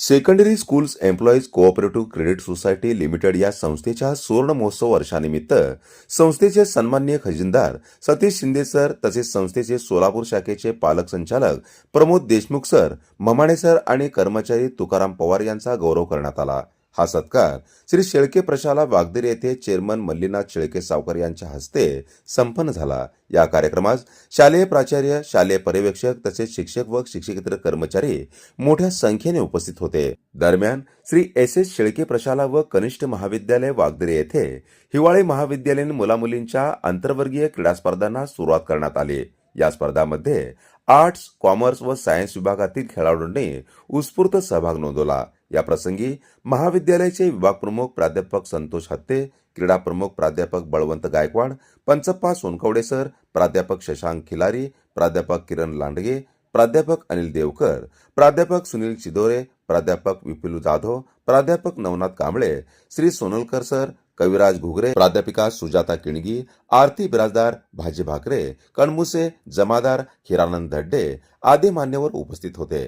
Secondary schools employees cooperative credit society limited या संस्थेच्या सुवर्ण महोत्सव वर्षानिमित्त संस्थेचे सन्माननीय खजिनदार सतीश शिंदे सर तसेच संस्थेचे सोलापूर शाखेचे पालक संचालक प्रमोद देशमुख सर, ममाणे सर आणि कर्मचारी तुकाराम पवार यांचा गौरव करण्यात आला। हा सत्कार श्री शेळके प्रशाला वागदर येथे चेअरमन मल्लीनाथ शेळके सावकार यांच्या हस्ते संपन्न झाला। या कार्यक्रमास शालेय प्राचार्य, शालेय पर्यवेक्षक तसेच शिक्षक व शिक्षकेतर कर्मचारी मोठ्या संख्येने उपस्थित होते। दरम्यान श्री एस शेळके प्रशाला व कनिष्ठ महाविद्यालय वागदरे येथे हिवाळी महाविद्यालयीन मुलामुलींच्या आंतरवर्गीय क्रीडा स्पर्धांना सुरुवात करण्यात आली। या स्पर्धांमध्ये आर्ट्स, कॉमर्स व सायन्स विभागातील खेळाडूंनी उत्स्फूर्त सहभाग नोंदवला। या प्रसंगी महाविद्यालयाचे विभाग प्रमुख प्राध्यापक संतोष हत्ते, क्रीडा प्रमुख प्राध्यापक बळवंत गायकवाड, पंचप्पा सोनकवडे सर, प्राध्यापक शशांक खिलारी, प्राध्यापक किरण लांडगे, प्राध्यापक अनिल देवकर, प्राध्यापक सुनील चिदोरे, प्राध्यापक विपुल जाधव, प्राध्यापक नवनाथ कांबळे, श्री सोनलकर सर, कविराज घुगरे, प्राध्यापिका सुजाता किणगी, आरती बिराजदार, भाजी भाकरे, कणमुसे, जमादार, हिरानंद धड्डे आदी मान्यवर उपस्थित होते।